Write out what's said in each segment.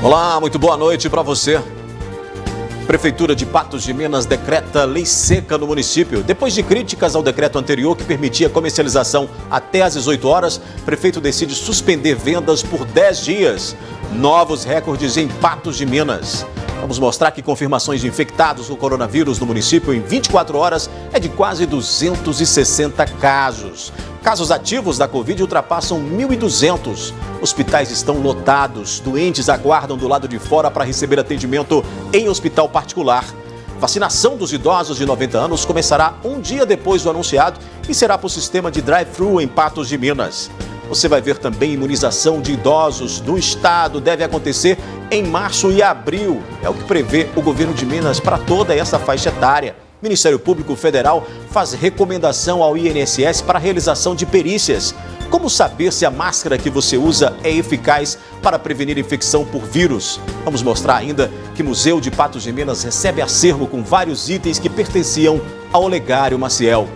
Olá, muito boa noite para você. Prefeitura de Patos de Minas decreta lei seca no município. Depois de críticas ao decreto anterior que permitia comercialização até às 18 horas, o prefeito decide suspender vendas por 10 dias. Novos recordes em Patos de Minas. Vamos mostrar que confirmações de infectados com coronavírus no município em 24 horas é de quase 260 casos. Casos ativos da Covid ultrapassam 1.200. Hospitais estão lotados. Doentes aguardam do lado de fora para receber atendimento em hospital particular. Vacinação dos idosos de 90 anos começará um dia depois do anunciado e será por sistema de drive-thru em Patos de Minas. Você vai ver também imunização de idosos no estado. Deve acontecer em março e abril. É o que prevê o governo de Minas para toda essa faixa etária. O Ministério Público Federal faz recomendação ao INSS para a realização de perícias. Como saber se a máscara que você usa é eficaz para prevenir infecção por vírus? Vamos mostrar ainda que o Museu de Patos de Minas recebe acervo com vários itens que pertenciam ao Olegário Maciel.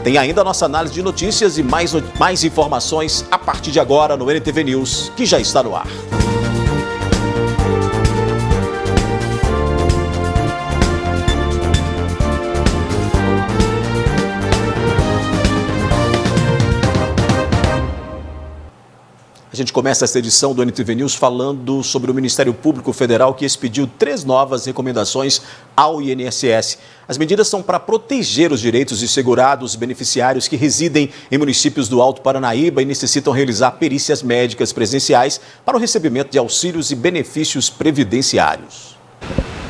Tem ainda a nossa análise de notícias e mais informações a partir de agora no NTV News, que já está no ar. A gente começa essa edição do NTV News falando sobre o Ministério Público Federal que expediu 3 novas recomendações ao INSS. As medidas são para proteger os direitos de segurados beneficiários que residem em municípios do Alto Paranaíba e necessitam realizar perícias médicas presenciais para o recebimento de auxílios e benefícios previdenciários.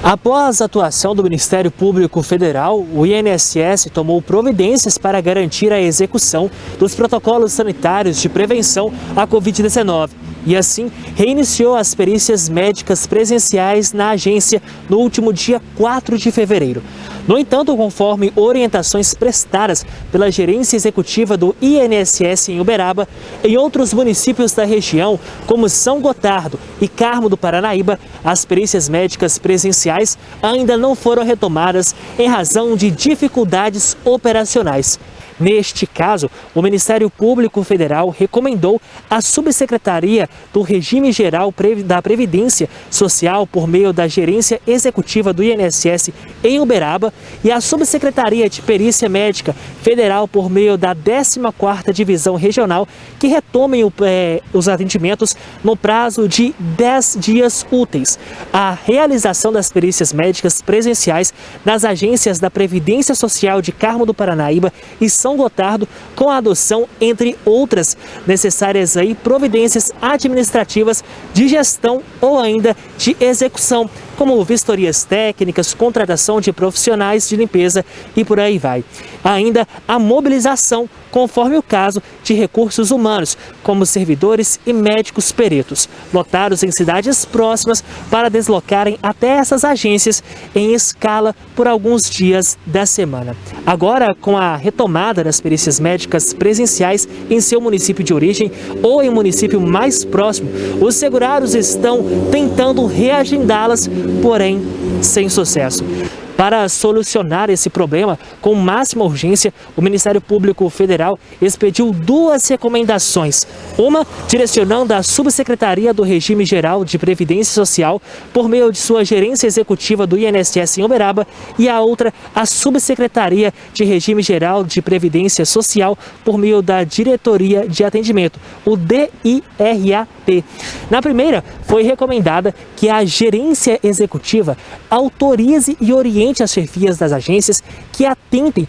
Após a atuação do Ministério Público Federal, o INSS tomou providências para garantir a execução dos protocolos sanitários de prevenção à Covid-19 e, assim, reiniciou as perícias médicas presenciais na agência no último dia 4 de fevereiro. No entanto, conforme orientações prestadas pela gerência executiva do INSS em Uberaba, em outros municípios da região, como São Gotardo e Carmo do Paranaíba, as perícias médicas presenciais ainda não foram retomadas em razão de dificuldades operacionais. Neste caso, o Ministério Público Federal recomendou à Subsecretaria do Regime Geral da Previdência Social por meio da Gerência Executiva do INSS em Uberaba e à Subsecretaria de Perícia Médica Federal por meio da 14ª Divisão Regional que retomem os atendimentos no prazo de 10 dias úteis. A realização das perícias médicas presenciais nas agências da Previdência Social de Carmo do Paranaíba e São Gotardo, com a adoção, entre outras necessárias providências administrativas de gestão ou ainda de execução, como vistorias técnicas, contratação de profissionais de limpeza e por aí vai. Ainda a mobilização, conforme o caso, de recursos humanos, como servidores e médicos peritos, lotados em cidades próximas para deslocarem até essas agências em escala por alguns dias da semana. Agora, com a retomada das perícias médicas presenciais em seu município de origem ou em município mais próximo, os segurados estão tentando reagendá-las, porém sem sucesso. Para solucionar esse problema com máxima urgência, o Ministério Público Federal expediu 2 recomendações. Uma direcionando à Subsecretaria do Regime Geral de Previdência Social por meio de sua gerência executiva do INSS em Uberaba e a outra à Subsecretaria de Regime Geral de Previdência Social por meio da Diretoria de Atendimento, o DIRAT. Na primeira, foi recomendada que a gerência executiva autorize e oriente as chefias das agências que atentem,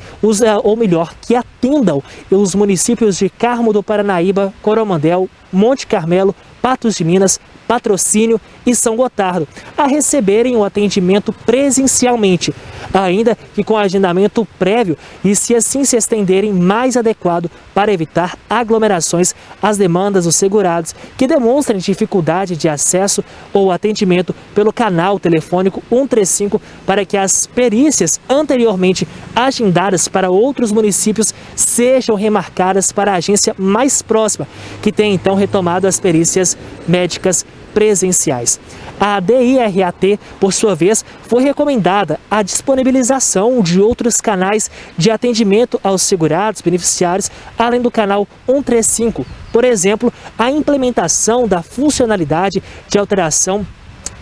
que atendam os municípios de Carmo do Paranaíba, Coromandel, Monte Carmelo, Patos de Minas, Patrocínio e São Gotardo, a receberem o atendimento presencialmente, ainda que com agendamento prévio e, se assim se estenderem, mais adequado para evitar aglomerações às demandas dos segurados que demonstrem dificuldade de acesso ou atendimento pelo canal telefônico 135 para que as perícias anteriormente agendadas para outros municípios sejam remarcadas para a agência mais próxima, que tem então retomado as perícias médicas presenciais. Minas. A DIRAT, por sua vez, foi recomendada a disponibilização de outros canais de atendimento aos segurados beneficiários, além do canal 135. Por exemplo, a implementação da funcionalidade de alteração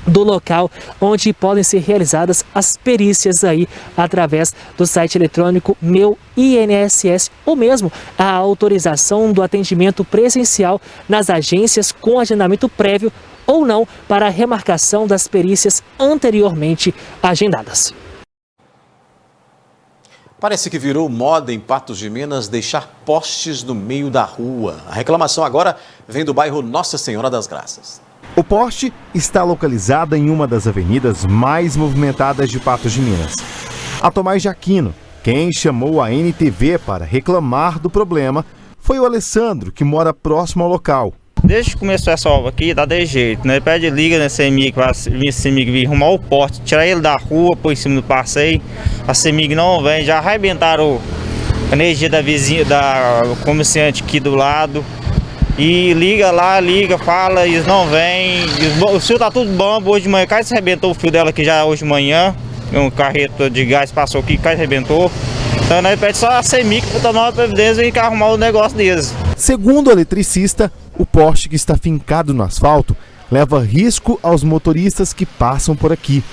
do local onde podem ser realizadas as perícias aí através do site eletrônico Meu INSS, ou mesmo a autorização do atendimento presencial nas agências com agendamento prévio ou não para a remarcação das perícias anteriormente agendadas. Parece que virou moda em Patos de Minas deixar postes no meio da rua. A reclamação agora vem do bairro Nossa Senhora das Graças. O poste está localizado em uma das avenidas mais movimentadas de Patos de Minas. A Tomás de Aquino, quem chamou a NTV para reclamar do problema, foi o Alessandro, que mora próximo ao local. Desde que começou essa obra aqui, dá de jeito, né? Pede liga na CEMIG, para a CEMIG vir arrumar o poste, tirar ele da rua, pôr em cima do passeio. A CEMIG não vem, já arrebentaram a energia da vizinha, da comerciante aqui do lado. E liga lá, liga, fala, eles não vêm. O fio tá tudo bom, hoje de manhã quase arrebentou o fio dela aqui já hoje de manhã. Um carreto de gás passou aqui, quase arrebentou. Então nós pedimos só a CEMIG para tomar uma providência e arrumar o negócio deles. Segundo o eletricista, o poste que está fincado no asfalto leva risco aos motoristas que passam por aqui.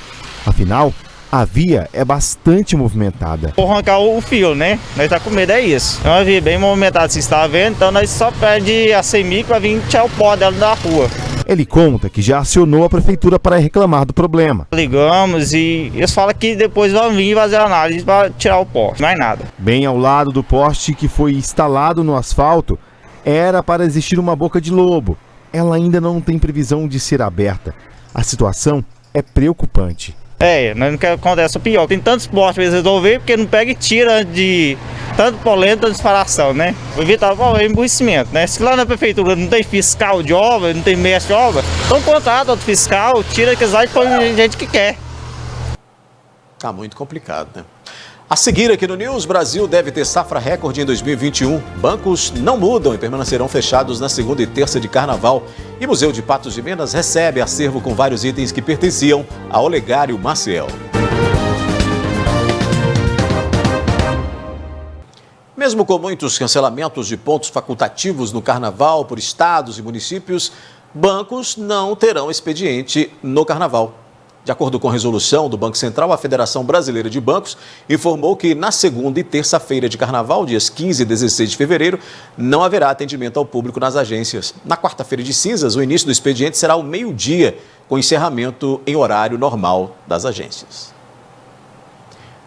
Afinal, a via é bastante movimentada. Vou arrancar o fio, né? Nós tá com medo, é isso. É uma via bem movimentada, se está vendo, então nós só pede a CEMIG para vir tirar o pó dela da rua. Ele conta que já acionou a prefeitura para reclamar do problema. Ligamos e eles falam que depois vão vir fazer a análise para tirar o poste, mais nada. Bem ao lado do poste que foi instalado no asfalto, era para existir uma boca de lobo. Ela ainda não tem previsão de ser aberta. A situação é preocupante. Nós não queremos que aconteça o pior. Tem tantos postes para eles resolver, porque não pega e tira de tanto polenta, tanta disparação, né? Vou evitar o emburrecimento, né? Se lá na prefeitura não tem fiscal de obra, não tem mestre de obra, então contrata outro fiscal, tira aqueles lá e põe gente que quer. Tá muito complicado, né? A seguir aqui no News, Brasil deve ter safra recorde em 2021. Bancos não mudam e permanecerão fechados na segunda e terça de carnaval. E Museu de Patos de Minas recebe acervo com vários itens que pertenciam a Olegário Maciel. Mesmo com muitos cancelamentos de pontos facultativos no carnaval por estados e municípios, bancos não terão expediente no carnaval. De acordo com a resolução do Banco Central, a Federação Brasileira de Bancos informou que na segunda e terça-feira de carnaval, dias 15 e 16 de fevereiro, não haverá atendimento ao público nas agências. Na quarta-feira de cinzas, o início do expediente será ao meio-dia, com encerramento em horário normal das agências.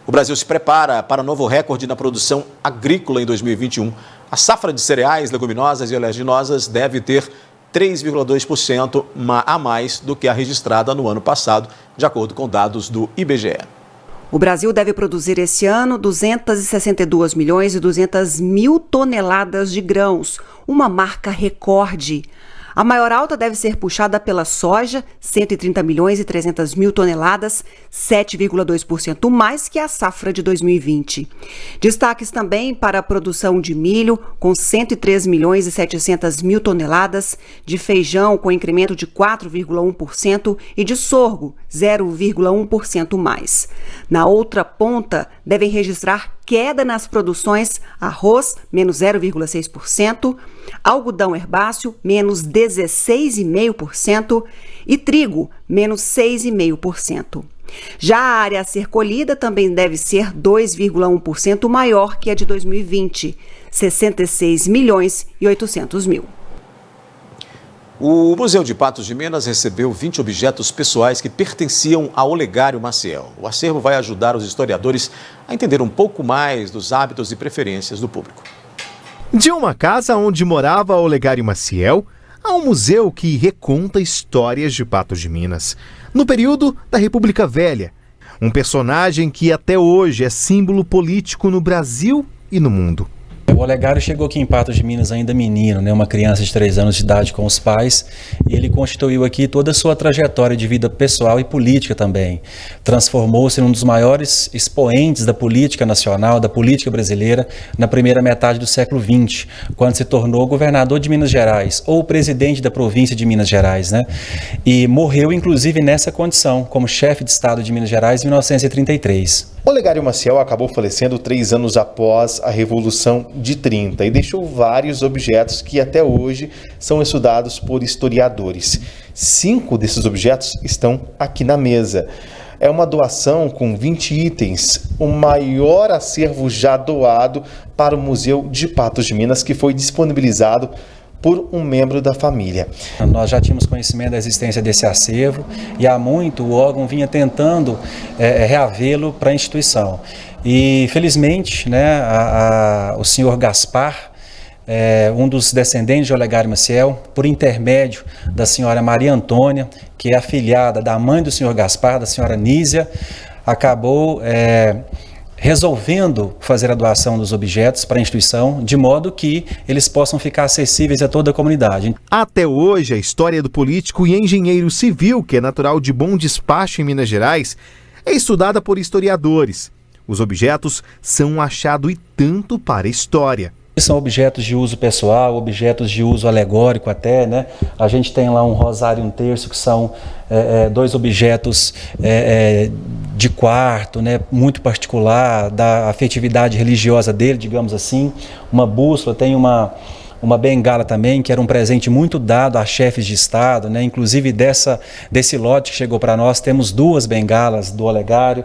O Brasil se prepara para novo recorde na produção agrícola em 2021. A safra de cereais, leguminosas e oleaginosas deve ter 3,2% a mais do que a registrada no ano passado, de acordo com dados do IBGE. O Brasil deve produzir esse ano 262 milhões e 200 mil toneladas de grãos, uma marca recorde. A maior alta deve ser puxada pela soja, 130 milhões e 300 mil toneladas, 7,2% mais que a safra de 2020. Destaques também para a produção de milho, com 103 milhões e 700 mil toneladas, de feijão, com incremento de 4,1% e de sorgo, 0,1% mais. Na outra ponta, devem registrar queda nas produções arroz, menos 0,6%, algodão herbáceo, menos 16,5% e trigo, menos 6,5%. Já a área a ser colhida também deve ser 2,1% maior que a de 2020, 66 milhões e 800 mil. O Museu de Patos de Minas recebeu 20 objetos pessoais que pertenciam a Olegário Maciel. O acervo vai ajudar os historiadores a entender um pouco mais dos hábitos e preferências do público. De uma casa onde morava Olegário Maciel, há um museu que reconta histórias de Patos de Minas, no período da República Velha. Um personagem que até hoje é símbolo político no Brasil e no mundo. O Olegário chegou aqui em Patos de Minas ainda menino, né, uma criança de 3 anos de idade com os pais, e ele constituiu aqui toda a sua trajetória de vida pessoal e política também. Transformou-se num dos maiores expoentes da política nacional, da política brasileira, na primeira metade do século XX, quando se tornou governador de Minas Gerais, ou presidente da província de Minas Gerais, né? E morreu, inclusive, nessa condição, como chefe de Estado de Minas Gerais em 1933. Olegário Maciel acabou falecendo 3 anos após a Revolução de 30 e deixou vários objetos que até hoje são estudados por historiadores. 5 desses objetos estão aqui na mesa. É uma doação com 20 itens, o maior acervo já doado para o Museu de Patos de Minas, que foi disponibilizado por um membro da família. Nós já tínhamos conhecimento da existência desse acervo e há muito o órgão vinha tentando reavê-lo para a instituição. E felizmente, né, o senhor Gaspar, um dos descendentes de Olegário Maciel, por intermédio da senhora Maria Antônia, que é afilhada da mãe do senhor Gaspar, da senhora Nísia, acabou resolvendo fazer a doação dos objetos para a instituição, de modo que eles possam ficar acessíveis a toda a comunidade. Até hoje, a história do político e engenheiro civil, que é natural de Bom Despacho em Minas Gerais, é estudada por historiadores. Os objetos são um achado e tanto para a história. São objetos de uso pessoal, objetos de uso alegórico até, né? A gente tem lá um rosário e um terço, que são 2 objetos de quarto, né? Muito particular, da afetividade religiosa dele, digamos assim. Uma bússola, tem uma bengala também, que era um presente muito dado a chefes de Estado, né? Inclusive desse lote que chegou para nós, temos 2 bengalas do Olegário.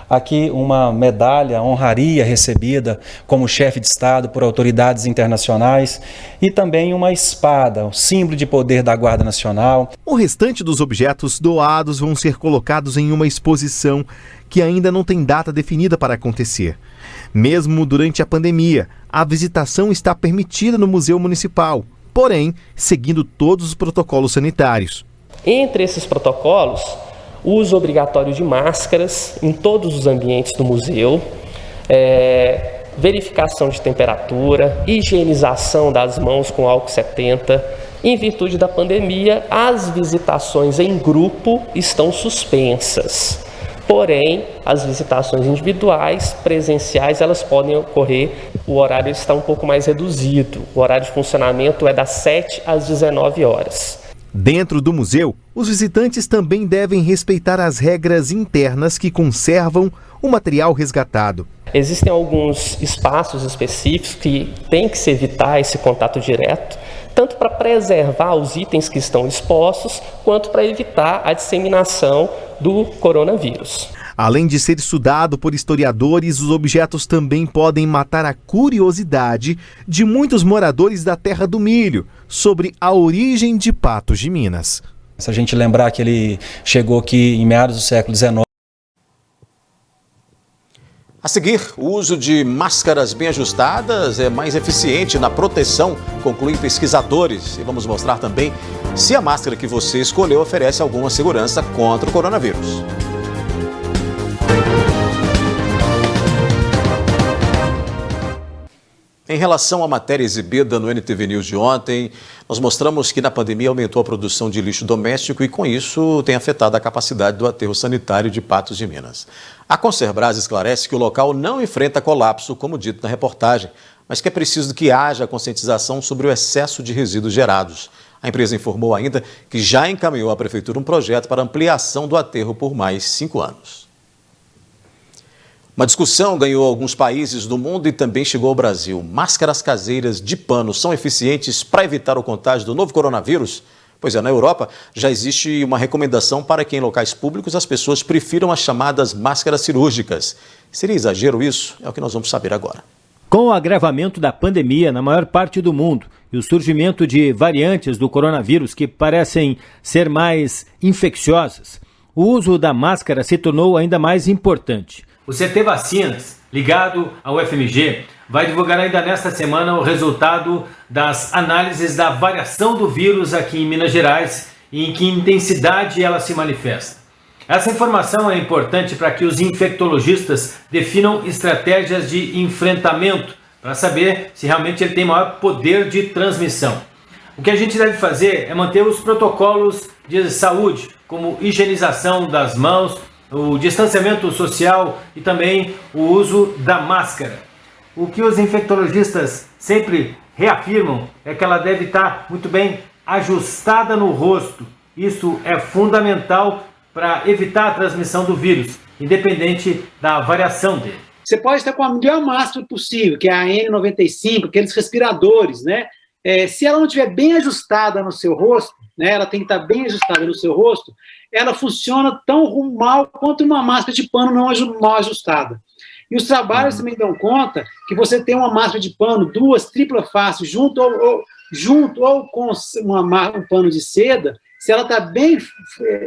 Aqui uma medalha, honraria recebida como chefe de Estado por autoridades internacionais e também uma espada, um símbolo de poder da Guarda Nacional. O restante dos objetos doados vão ser colocados em uma exposição que ainda não tem data definida para acontecer. Mesmo durante a pandemia, a visitação está permitida no Museu Municipal, porém, seguindo todos os protocolos sanitários. Entre esses protocolos, uso obrigatório de máscaras em todos os ambientes do museu, verificação de temperatura, higienização das mãos com álcool 70. Em virtude da pandemia, as visitações em grupo estão suspensas. Porém, as visitações individuais, presenciais, elas podem ocorrer, o horário está um pouco mais reduzido. O horário de funcionamento é das 7 às 19 horas. Dentro do museu, os visitantes também devem respeitar as regras internas que conservam o material resgatado. Existem alguns espaços específicos que tem que se evitar esse contato direto, tanto para preservar os itens que estão expostos, quanto para evitar a disseminação do coronavírus. Além de ser estudado por historiadores, os objetos também podem matar a curiosidade de muitos moradores da Terra do Milho sobre a origem de Patos de Minas. Se a gente lembrar que ele chegou aqui em meados do século XIX. A seguir, o uso de máscaras bem ajustadas é mais eficiente na proteção, concluem pesquisadores. E vamos mostrar também se a máscara que você escolheu oferece alguma segurança contra o coronavírus. Em relação à matéria exibida no NTV News de ontem, nós mostramos que na pandemia aumentou a produção de lixo doméstico e com isso tem afetado a capacidade do aterro sanitário de Patos de Minas. A Concerbras esclarece que o local não enfrenta colapso, como dito na reportagem, mas que é preciso que haja conscientização sobre o excesso de resíduos gerados. A empresa informou ainda que já encaminhou à Prefeitura um projeto para ampliação do aterro por mais 5 anos. Uma discussão ganhou alguns países do mundo e também chegou ao Brasil. Máscaras caseiras de pano são eficientes para evitar o contágio do novo coronavírus? Pois é, na Europa já existe uma recomendação para que em locais públicos as pessoas prefiram as chamadas máscaras cirúrgicas. Seria exagero isso? É o que nós vamos saber agora. Com o agravamento da pandemia na maior parte do mundo e o surgimento de variantes do coronavírus que parecem ser mais infecciosas, o uso da máscara se tornou ainda mais importante. O CT Vacinas, ligado ao FMG, vai divulgar ainda nesta semana o resultado das análises da variação do vírus aqui em Minas Gerais e em que intensidade ela se manifesta. Essa informação é importante para que os infectologistas definam estratégias de enfrentamento para saber se realmente ele tem maior poder de transmissão. O que a gente deve fazer é manter os protocolos de saúde, como higienização das mãos, o distanciamento social e também o uso da máscara. O que os infectologistas sempre reafirmam é que ela deve estar muito bem ajustada no rosto. Isso é fundamental para evitar a transmissão do vírus, independente da variação dele. Você pode estar com a melhor máscara possível, que é a N95, aqueles respiradores, né? Se ela não estiver bem ajustada no seu rosto, né, ela tem que estar bem ajustada no seu rosto, ela funciona tão mal quanto uma máscara de pano não mal ajustada. E os trabalhos também dão conta que você tem uma máscara de pano, duas, tripla face, junto ou com um pano de seda, se ela está bem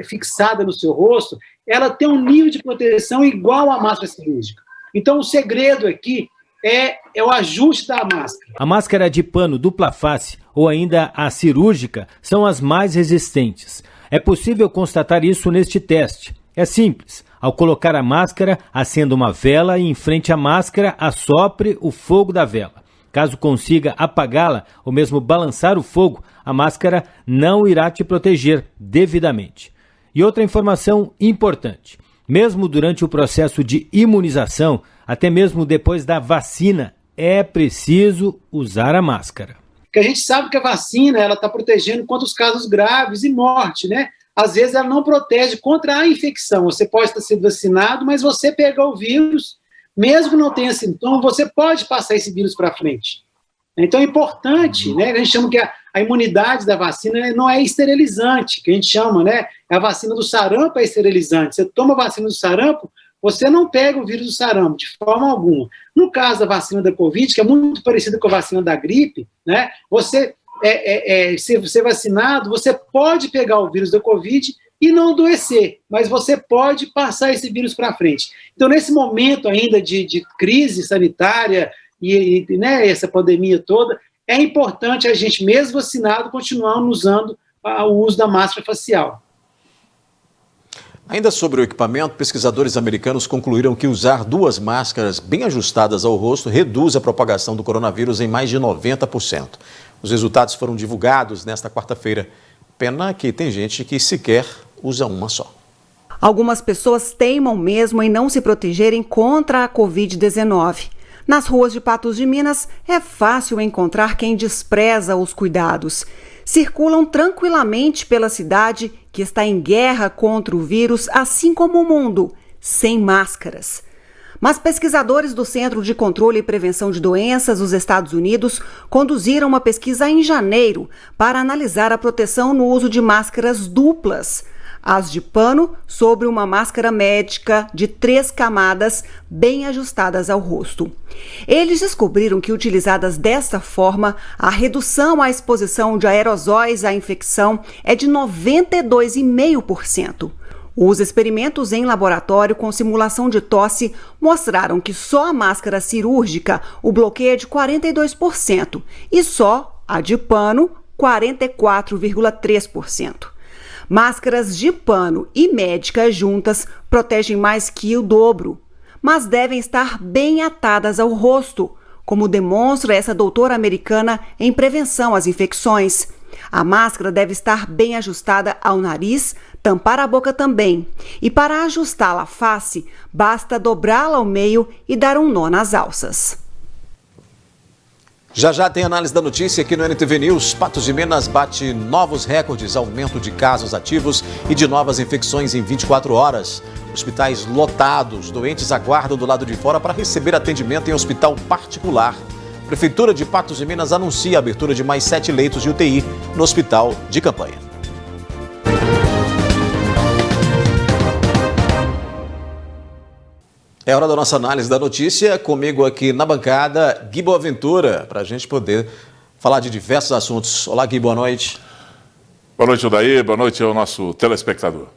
fixada no seu rosto, ela tem um nível de proteção igual à máscara cirúrgica. Então, o segredo aqui é o ajuste da máscara. A máscara de pano dupla face ou ainda a cirúrgica são as mais resistentes. É possível constatar isso neste teste. É simples. Ao colocar a máscara, acenda uma vela e em frente à máscara assopre o fogo da vela. Caso consiga apagá-la ou mesmo balançar o fogo, a máscara não irá te proteger devidamente. E outra informação importante. Mesmo durante o processo de imunização, até mesmo depois da vacina, é preciso usar a máscara. Porque a gente sabe que a vacina ela está protegendo contra os casos graves e morte, né? Às vezes ela não protege contra a infecção. Você pode estar sendo vacinado, mas você pegou o vírus, mesmo que não tenha sintoma, você pode passar esse vírus para frente. Então é importante, né? A gente chama que a imunidade da vacina não é esterilizante, que a gente chama, né? A vacina do sarampo é esterilizante. Você toma a vacina do sarampo, você não pega o vírus do sarampo, de forma alguma. No caso da vacina da Covid, que é muito parecida com a vacina da gripe, né? Você, se você é vacinado, você pode pegar o vírus da Covid e não adoecer, mas você pode passar esse vírus para frente. Então, nesse momento ainda de crise sanitária e né, essa pandemia toda, é importante a gente, mesmo vacinado, continuar usando o uso da máscara facial. Ainda sobre o equipamento, pesquisadores americanos concluíram que usar duas máscaras bem ajustadas ao rosto reduz a propagação do coronavírus em mais de 90%. Os resultados foram divulgados nesta quarta-feira. Pena que tem gente que sequer usa uma só. Algumas pessoas teimam mesmo em não se protegerem contra a Covid-19. Nas ruas de Patos de Minas, é fácil encontrar quem despreza os cuidados. Circulam tranquilamente pela cidade, que está em guerra contra o vírus, assim como o mundo, sem máscaras. Mas pesquisadores do Centro de Controle e Prevenção de Doenças dos Estados Unidos conduziram uma pesquisa em janeiro para analisar a proteção no uso de máscaras duplas. As de pano sobre uma máscara médica de 3 camadas bem ajustadas ao rosto. Eles descobriram que, utilizadas desta forma, a redução à exposição de aerosóis à infecção é de 92,5%. Os experimentos em laboratório com simulação de tosse mostraram que só a máscara cirúrgica o bloqueia de 42% e só a de pano 44,3%. Máscaras de pano e médicas juntas protegem mais que o dobro, mas devem estar bem atadas ao rosto, como demonstra essa doutora americana em prevenção às infecções. A máscara deve estar bem ajustada ao nariz, tampar a boca também. E para ajustá-la à face, basta dobrá-la ao meio e dar um nó nas alças. Já já tem análise da notícia aqui no NTV News. Patos de Minas bate novos recordes, aumento de casos ativos e de novas infecções em 24 horas. Hospitais lotados, doentes aguardam do lado de fora para receber atendimento em hospital particular. Prefeitura de Patos de Minas anuncia a abertura de mais 7 leitos de UTI no hospital de campanha. É hora da nossa análise da notícia. Comigo aqui na bancada, Gui Boaventura, para a gente poder falar de diversos assuntos. Olá, Gui, boa noite. Boa noite, Odair. Boa noite ao nosso telespectador.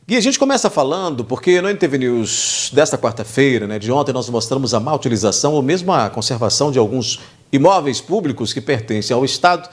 Gui, a gente começa falando, porque no NTV News desta quarta-feira, de ontem, nós mostramos a má utilização ou mesmo a conservação de alguns imóveis públicos que pertencem ao Estado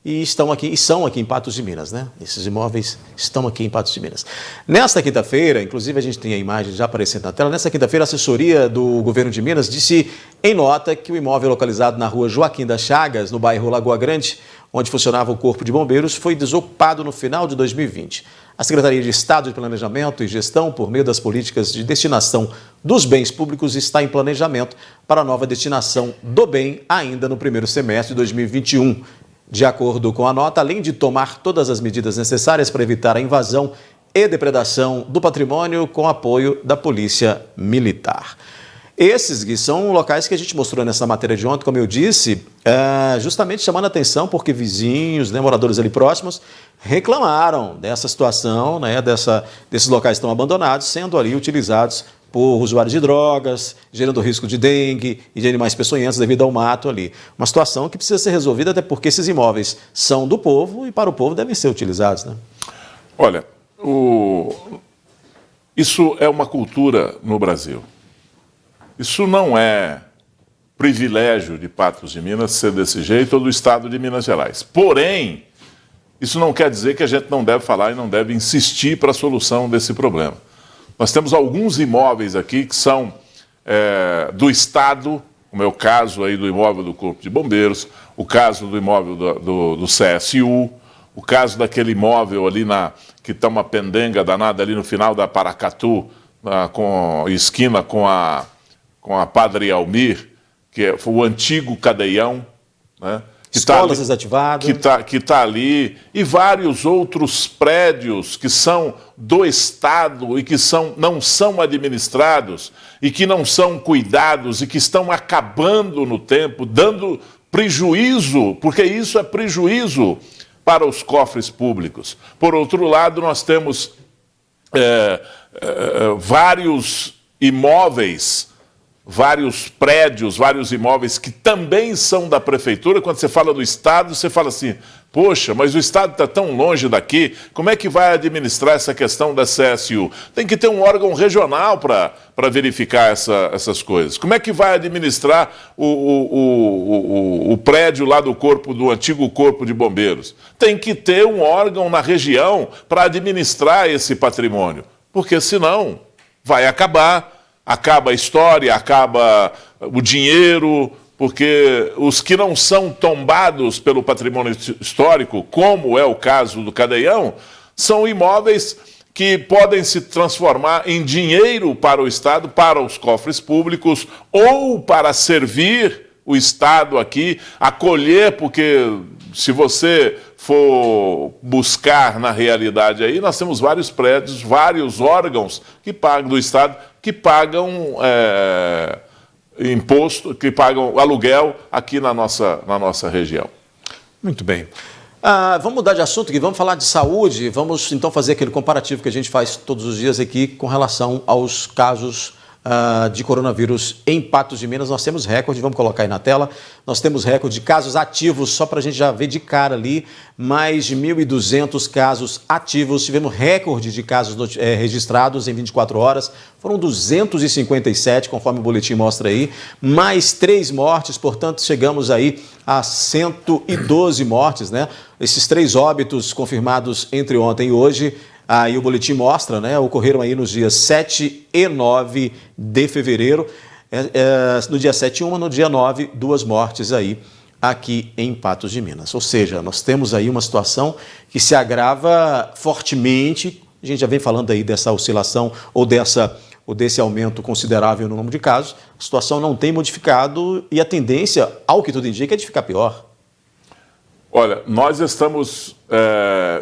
e são aqui em Patos de Minas, né? Esses imóveis estão aqui em Patos de Minas. Nesta quinta-feira, inclusive a gente tem a imagem já aparecendo na tela, nesta quinta-feira a assessoria do governo de Minas disse em nota que o imóvel localizado na rua Joaquim das Chagas, no bairro Lagoa Grande, onde funcionava o Corpo de Bombeiros, foi desocupado no final de 2020. A Secretaria de Estado de Planejamento e Gestão, por meio das políticas de destinação dos bens públicos, está em planejamento para a nova destinação do bem ainda no primeiro semestre de 2021. De acordo com a nota, além de tomar todas as medidas necessárias para evitar a invasão e depredação do patrimônio com apoio da Polícia Militar. Esses, Gui, são locais que a gente mostrou nessa matéria de ontem, como eu disse, justamente chamando a atenção porque vizinhos, né, moradores ali próximos, reclamaram dessa situação, né, desses locais estão abandonados, sendo ali utilizados por usuários de drogas, gerando risco de dengue e de animais peçonhentos devido ao mato ali. Uma situação que precisa ser resolvida, até porque esses imóveis são do povo e para o povo devem ser utilizados, né? Olha, isso é uma cultura no Brasil. Isso não é privilégio de Patos de Minas ser desse jeito ou do estado de Minas Gerais. Porém, isso não quer dizer que a gente não deve falar e não deve insistir para a solução desse problema. Nós temos alguns imóveis aqui que são do Estado, como é o caso aí do imóvel do Corpo de Bombeiros, o caso do imóvel do CSU, o caso daquele imóvel ali que está uma pendenga danada ali no final da Paracatu, com esquina com a Padre Almir, que foi o antigo cadeião, né? Escolas desativadas. Que está ali, e vários outros prédios que são do Estado e que não são administrados e que não são cuidados e que estão acabando no tempo, dando prejuízo, porque isso é prejuízo para os cofres públicos. Por outro lado, nós temos vários imóveis, vários prédios, vários imóveis que também são da prefeitura. Quando você fala do Estado, você fala assim, poxa, mas o Estado está tão longe daqui, como é que vai administrar essa questão da CSU? Tem que ter um órgão regional para verificar essas coisas. Como é que vai administrar o prédio lá do antigo Corpo de Bombeiros? Tem que ter um órgão na região para administrar esse patrimônio, porque senão vai acabar. Acaba a história, acaba o dinheiro, porque os que não são tombados pelo patrimônio histórico, como é o caso do Cadeião, são imóveis que podem se transformar em dinheiro para o Estado, para os cofres públicos, ou para servir o Estado aqui, acolher, porque se você for buscar na realidade aí, nós temos vários prédios, vários órgãos que pagam do Estado, que pagam imposto, que pagam aluguel aqui na nossa região. Muito bem. Vamos mudar de assunto aqui, vamos falar de saúde, vamos então fazer aquele comparativo que a gente faz todos os dias aqui com relação aos casos de coronavírus em Patos de Minas. Nós temos recorde, vamos colocar aí na tela, nós temos recorde de casos ativos, só para a gente já ver de cara ali, mais de 1.200 casos ativos, tivemos recorde de casos registrados em 24 horas, foram 257, conforme o boletim mostra aí, mais 3 mortes, portanto chegamos aí a 112 mortes, né? Esses 3 óbitos confirmados entre ontem e hoje, aí o boletim mostra, né? Ocorreram aí nos dias 7 e 9 de fevereiro. No dia 7, uma, no dia 9, 2 mortes aí aqui em Patos de Minas. Ou seja, nós temos aí uma situação que se agrava fortemente. A gente já vem falando aí dessa oscilação ou desse aumento considerável no número de casos. A situação não tem modificado e a tendência, ao que tudo indica, é de ficar pior. Olha, nós estamos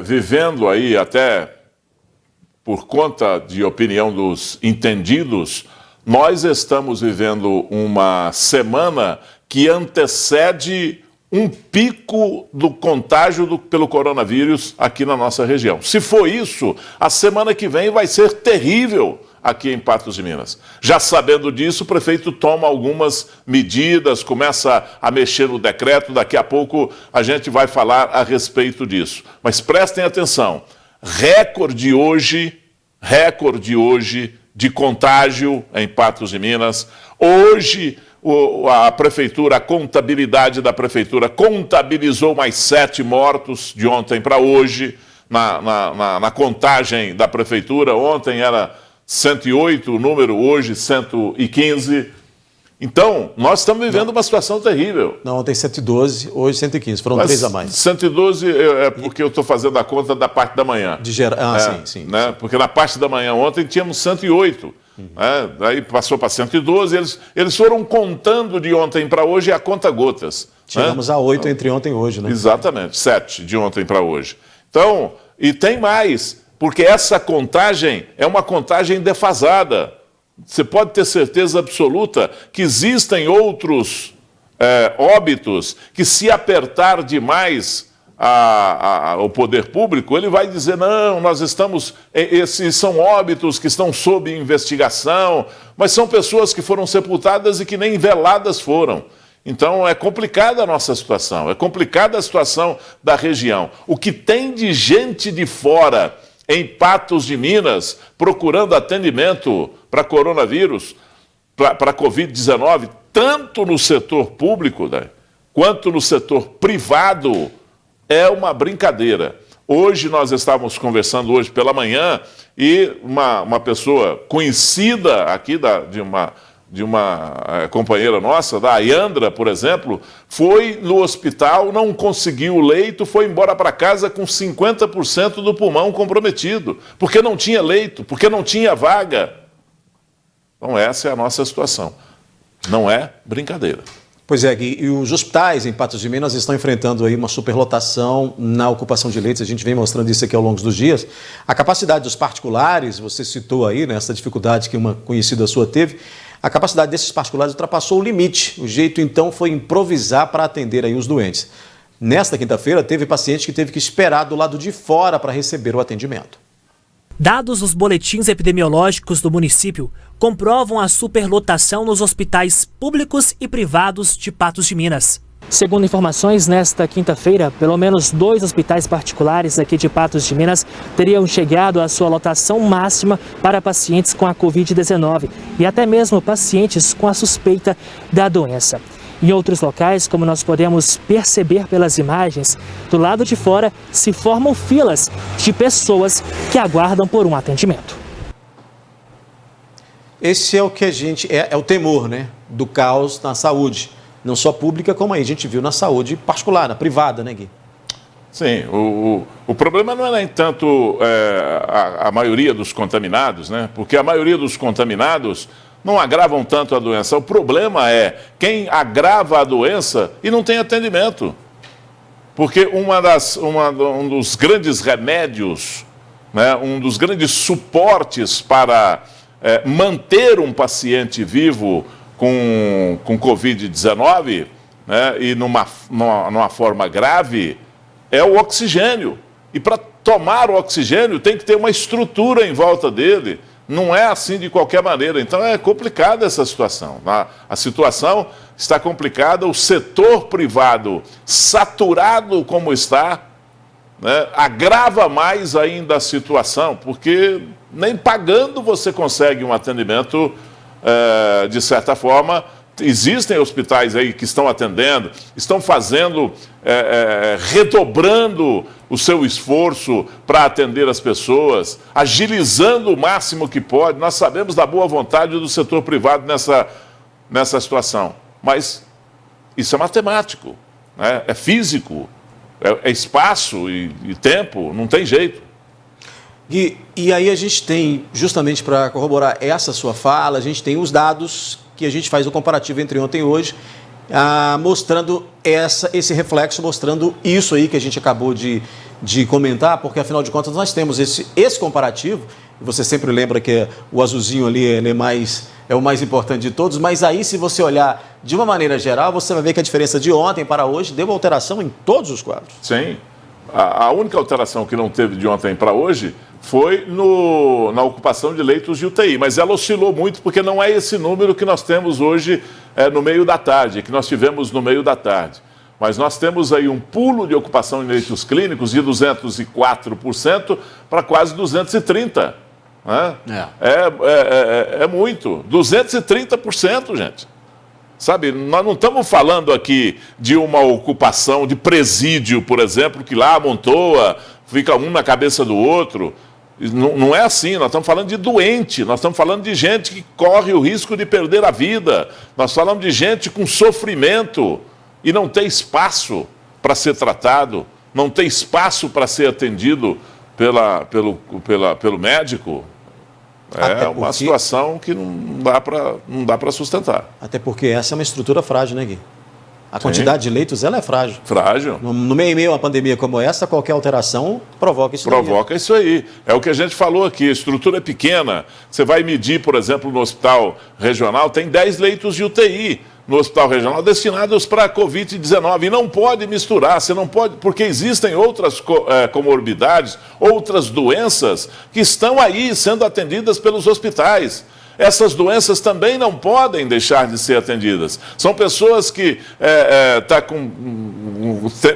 vivendo aí até por conta de opinião dos entendidos, nós estamos vivendo uma semana que antecede um pico do contágio pelo coronavírus aqui na nossa região. Se for isso, a semana que vem vai ser terrível aqui em Patos de Minas. Já sabendo disso, o prefeito toma algumas medidas, começa a mexer no decreto, daqui a pouco a gente vai falar a respeito disso. Mas prestem atenção, recorde hoje de contágio em Patos de Minas. Hoje, a prefeitura, a contabilidade da prefeitura contabilizou mais 7 mortos de ontem para hoje, na contagem da prefeitura. Ontem era 108 o número, hoje 115. Então, nós estamos vivendo uma situação terrível. Não, ontem 112, hoje 115, foram 3 a mais. 112 é porque eu estou fazendo a conta da parte da manhã. Sim. Né? Porque na parte da manhã ontem tínhamos 108. Né? Daí passou para 112, eles foram contando de ontem para hoje a conta-gotas. Chegamos a 8 entre ontem e hoje, né? Exatamente, 7 de ontem para hoje. Então, e tem mais, porque essa contagem é uma contagem defasada. Você pode ter certeza absoluta que existem outros óbitos que, se apertar demais o poder público, ele vai dizer, não, esses são óbitos que estão sob investigação, mas são pessoas que foram sepultadas e que nem veladas foram. Então é complicada a nossa situação, é complicada a situação da região. O que tem de gente de fora em Patos de Minas procurando atendimento para coronavírus, para Covid-19, tanto no setor público, né, quanto no setor privado, é uma brincadeira. Hoje nós estávamos conversando, hoje pela manhã, e uma pessoa conhecida aqui de uma companheira nossa, da Ayandra, por exemplo, foi no hospital, não conseguiu o leito, foi embora para casa com 50% do pulmão comprometido, porque não tinha leito, porque não tinha vaga. Então essa é a nossa situação. Não é brincadeira. Pois é, Gui, e os hospitais em Patos de Minas estão enfrentando aí uma superlotação na ocupação de leitos, a gente vem mostrando isso aqui ao longo dos dias. A capacidade dos particulares, você citou aí, né, essa dificuldade que uma conhecida sua teve, a capacidade desses particulares ultrapassou o limite. O jeito, então, foi improvisar para atender aí os doentes. Nesta quinta-feira, teve paciente que teve que esperar do lado de fora para receber o atendimento. Dados dos boletins epidemiológicos do município comprovam a superlotação nos hospitais públicos e privados de Patos de Minas. Segundo informações, nesta quinta-feira, pelo menos 2 hospitais particulares aqui de Patos de Minas teriam chegado à sua lotação máxima para pacientes com a Covid-19 e até mesmo pacientes com a suspeita da doença. Em outros locais, como nós podemos perceber pelas imagens, do lado de fora se formam filas de pessoas que aguardam por um atendimento. Esse é o que a gente... é o temor, né, do caos na saúde. Não só pública, como aí a gente viu na saúde particular, na privada, né, Gui? Sim, o problema não é nem tanto a maioria dos contaminados, né? Porque a maioria dos contaminados não agravam tanto a doença. O problema é quem agrava a doença e não tem atendimento. Porque um dos grandes remédios, né, um dos grandes suportes para manter um paciente vivo com Covid-19, né, e numa forma grave, é o oxigênio. E para tomar o oxigênio tem que ter uma estrutura em volta dele. Não é assim de qualquer maneira. Então é complicada essa situação. A situação está complicada, o setor privado saturado como está, né, agrava mais ainda a situação, porque nem pagando você consegue um atendimento, de certa forma. Existem hospitais aí que estão atendendo, estão fazendo, redobrando o seu esforço para atender as pessoas, agilizando o máximo que pode. Nós sabemos da boa vontade do setor privado nessa situação, mas isso é matemático, né? É físico, é espaço e tempo, não tem jeito. Gui, e aí a gente tem, justamente para corroborar essa sua fala, a gente tem os dados que a gente faz o comparativo entre ontem e hoje, mostrando esse reflexo, mostrando isso aí que a gente acabou de comentar, porque afinal de contas nós temos esse comparativo, e você sempre lembra que o azulzinho ali ele é o mais importante de todos, mas aí se você olhar de uma maneira geral, você vai ver que a diferença de ontem para hoje deu uma alteração em todos os quadros. Sim, a única alteração que não teve de ontem para hoje foi na ocupação de leitos de UTI, mas ela oscilou muito porque não é esse número que nós temos hoje no meio da tarde, que nós tivemos no meio da tarde. Mas nós temos aí um pulo de ocupação em leitos clínicos de 204% para quase 230%. Né? É muito. 230%, gente. Sabe, nós não estamos falando aqui de uma ocupação de presídio, por exemplo, que lá amontoa, fica um na cabeça do outro. Não é assim, nós estamos falando de doente, nós estamos falando de gente que corre o risco de perder a vida, nós falamos de gente com sofrimento e não tem espaço para ser tratado, não tem espaço para ser atendido pelo médico. É uma situação que não dá para sustentar. Até porque essa é uma estrutura frágil, né, Gui? A quantidade de leitos, ela é frágil. Frágil. No meio a uma pandemia como essa, qualquer alteração provoca isso. Provoca isso aí. É o que a gente falou aqui, a estrutura é pequena. Você vai medir, por exemplo, no hospital regional, tem 10 leitos de UTI no hospital regional destinados para a Covid-19. E não pode misturar, você não pode, porque existem outras comorbidades, outras doenças que estão aí sendo atendidas pelos hospitais. Essas doenças também não podem deixar de ser atendidas. São pessoas que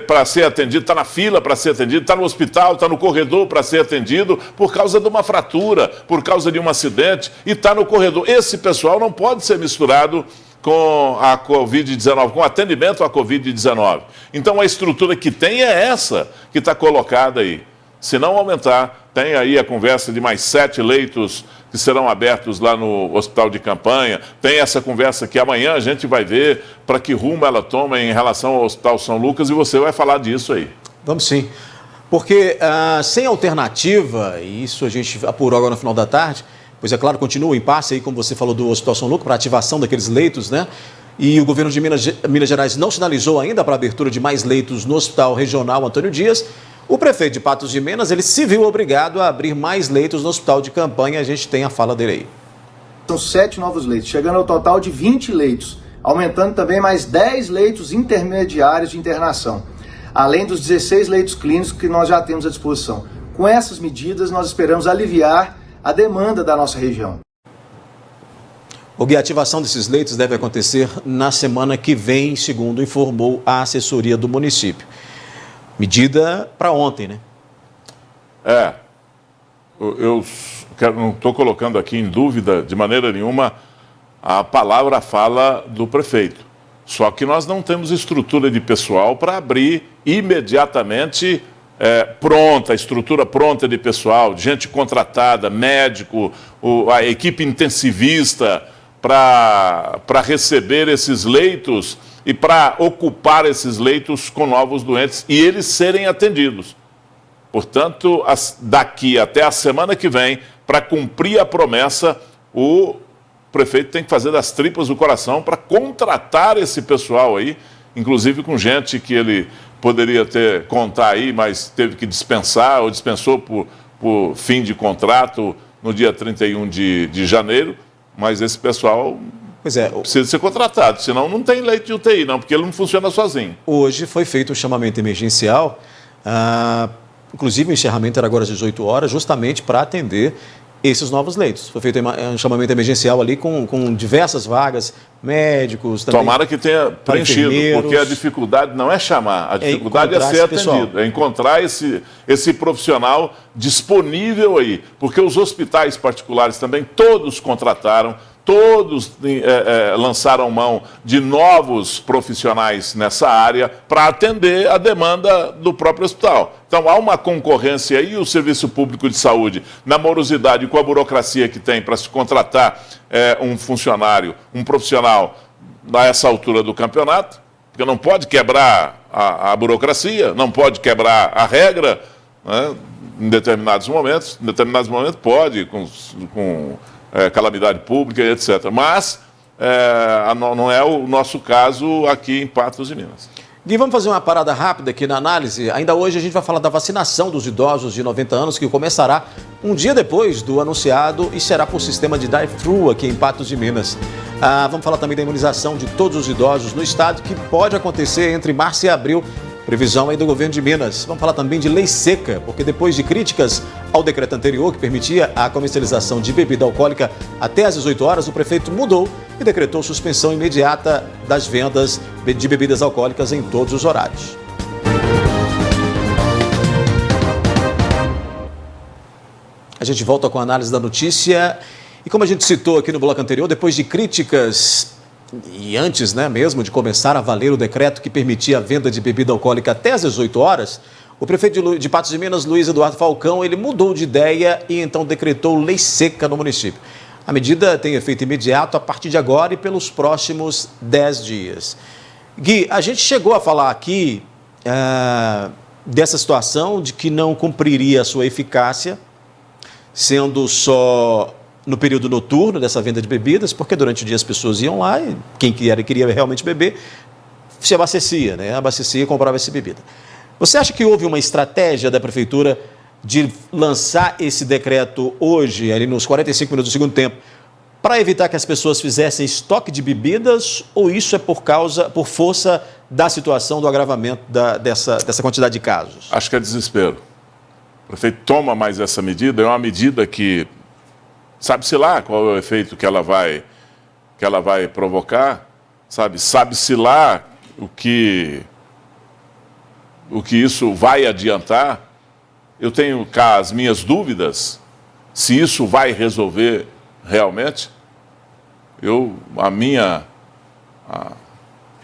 para ser atendido, está na fila para ser atendido, está no hospital, está no corredor para ser atendido por causa de uma fratura, por causa de um acidente, e está no corredor. Esse pessoal não pode ser misturado com a Covid-19, com o atendimento à Covid-19. Então a estrutura que tem é essa que está colocada aí. Se não aumentar, tem aí a conversa de mais 7 leitos que serão abertos lá no hospital de campanha. Tem essa conversa que amanhã a gente vai ver para que rumo ela toma em relação ao Hospital São Lucas, e você vai falar disso aí. Vamos sim. Porque sem alternativa, e isso a gente apurou agora no final da tarde, pois é claro, continua o impasse aí, como você falou, do Hospital São Lucas, para ativação daqueles leitos, né? E o governo de Minas Gerais não sinalizou ainda para a abertura de mais leitos no Hospital Regional Antônio Dias. O prefeito de Patos de Minas, ele se viu obrigado a abrir mais leitos no hospital de campanha. A gente tem a fala dele aí. São 7 novos leitos, chegando ao total de 20 leitos, aumentando também mais 10 leitos intermediários de internação, além dos 16 leitos clínicos que nós já temos à disposição. Com essas medidas, nós esperamos aliviar a demanda da nossa região. A ativação desses leitos deve acontecer na semana que vem, segundo informou a assessoria do município. Medida para ontem, né? Eu não estou colocando aqui em dúvida de maneira nenhuma a palavra fala do prefeito. Só que nós não temos estrutura de pessoal para abrir imediatamente pronta, estrutura pronta de pessoal, gente contratada, médico, a equipe intensivista para receber esses leitos e para ocupar esses leitos com novos doentes e eles serem atendidos. Portanto, daqui até a semana que vem, para cumprir a promessa, o prefeito tem que fazer das tripas do coração para contratar esse pessoal aí, inclusive com gente que ele poderia contar aí, mas teve que dispensar ou dispensou por fim de contrato no dia 31 de janeiro, mas esse pessoal precisa ser contratado, senão não tem leito de UTI, não, porque ele não funciona sozinho. Hoje foi feito um chamamento emergencial, inclusive o encerramento era agora às 18 horas, justamente para atender esses novos leitos. Foi feito um chamamento emergencial ali com diversas vagas, médicos também. Tomara que tenha preenchido, porque a dificuldade não é chamar, a dificuldade é ser atendido, é encontrar esse profissional disponível aí, porque os hospitais particulares também, todos contrataram, todos lançaram mão de novos profissionais nessa área para atender a demanda do próprio hospital. Então, há uma concorrência aí, o Serviço Público de Saúde, na morosidade com a burocracia que tem para se contratar um funcionário, um profissional a essa altura do campeonato, porque não pode quebrar a burocracia, não pode quebrar a regra, né, em determinados momentos pode, com calamidade pública, etc. Mas não é o nosso caso aqui em Patos de Minas. Gui, vamos fazer uma parada rápida aqui na análise. Ainda hoje a gente vai falar da vacinação dos idosos de 90 anos, que começará um dia depois do anunciado e será por sistema de drive-thru aqui em Patos de Minas. Vamos falar também da imunização de todos os idosos no estado, que pode acontecer entre março e abril. Previsão aí do governo de Minas. Vamos falar também de lei seca, porque depois de críticas ao decreto anterior que permitia a comercialização de bebida alcoólica até às 18 horas, o prefeito mudou e decretou suspensão imediata das vendas de bebidas alcoólicas em todos os horários. A gente volta com a análise da notícia e como a gente citou aqui no bloco anterior, depois de críticas e antes, né, mesmo de começar a valer o decreto que permitia a venda de bebida alcoólica até às 18 horas, o prefeito de Patos de Minas, Luiz Eduardo Falcão, ele mudou de ideia e então decretou lei seca no município. A medida tem efeito imediato a partir de agora e pelos próximos 10 dias. Gui, a gente chegou a falar aqui dessa situação de que não cumpriria a sua eficácia, sendo só no período noturno dessa venda de bebidas, porque durante o dia as pessoas iam lá e quem queria realmente beber se abastecia, né? Abastecia e comprava essa bebida. Você acha que houve uma estratégia da prefeitura de lançar esse decreto hoje, ali nos 45 minutos do segundo tempo, para evitar que as pessoas fizessem estoque de bebidas, ou isso é por força da situação do agravamento dessa quantidade de casos? Acho que é desespero. O prefeito toma mais essa medida, é uma medida que sabe-se lá qual é o efeito que ela vai provocar, sabe-se lá o que isso vai adiantar. Eu tenho cá as minhas dúvidas se isso vai resolver realmente.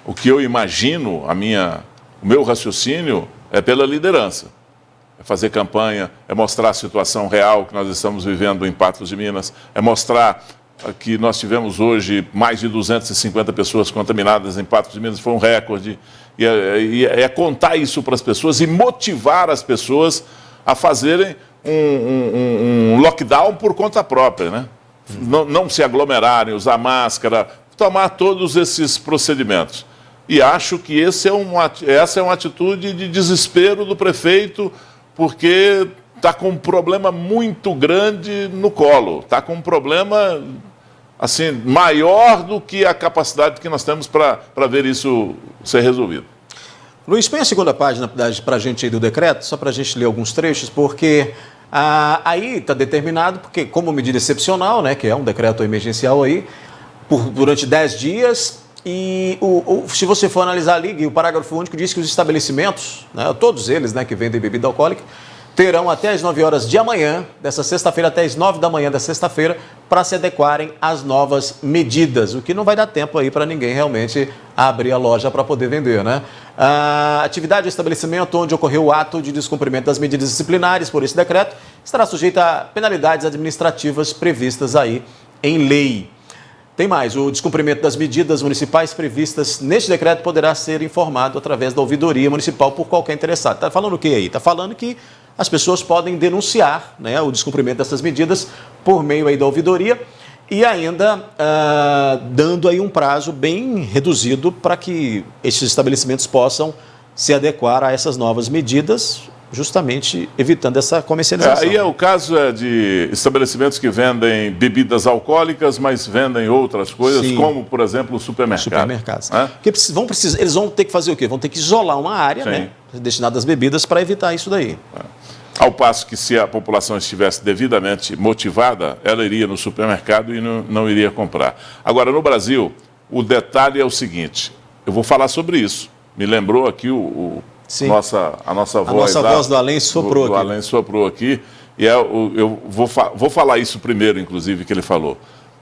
O que eu imagino, o meu raciocínio é pela liderança. É fazer campanha, é mostrar a situação real que nós estamos vivendo em Patos de Minas, é mostrar que nós tivemos hoje mais de 250 pessoas contaminadas em Patos de Minas, foi um recorde. E é contar isso para as pessoas e motivar as pessoas a fazerem um lockdown por conta própria, né? Não se aglomerarem, usar máscara, tomar todos esses procedimentos. E acho que essa é uma atitude de desespero do prefeito, porque está com um problema muito grande no colo, está com um problema assim, maior do que a capacidade que nós temos para ver isso ser resolvido. Luiz, põe a segunda página para a gente aí do decreto, só para a gente ler alguns trechos, porque aí está determinado, porque como medida excepcional, né, que é um decreto emergencial aí, durante 10 dias, e se você for analisar ali, o parágrafo único diz que os estabelecimentos, né, todos eles, né, que vendem bebida alcoólica, terão até as 9 horas de amanhã, dessa sexta-feira, até as 9 da manhã da sexta-feira, para se adequarem às novas medidas, o que não vai dar tempo aí para ninguém realmente abrir a loja para poder vender, né? A atividade do estabelecimento onde ocorreu o ato de descumprimento das medidas disciplinares por esse decreto estará sujeita a penalidades administrativas previstas aí em lei. Tem mais, o descumprimento das medidas municipais previstas neste decreto poderá ser informado através da ouvidoria municipal por qualquer interessado. Está falando o que aí? Está falando que as pessoas podem denunciar, né, o descumprimento dessas medidas por meio aí da ouvidoria e ainda dando aí um prazo bem reduzido para que esses estabelecimentos possam se adequar a essas novas medidas, justamente evitando essa comercialização. Aí o caso é de estabelecimentos que vendem bebidas alcoólicas, mas vendem outras coisas, sim, como, por exemplo, o supermercado. Supermercados. Porque eles vão ter que fazer o quê? Vão ter que isolar uma área, né, destinada às bebidas para evitar isso daí. Ao passo que, se a população estivesse devidamente motivada, ela iria no supermercado e não iria comprar. Agora, no Brasil, o detalhe é o seguinte, eu vou falar sobre isso. Me lembrou aqui a nossa voz do Além soprou aqui. Do Além soprou aqui. E eu vou falar isso primeiro, inclusive, que ele falou.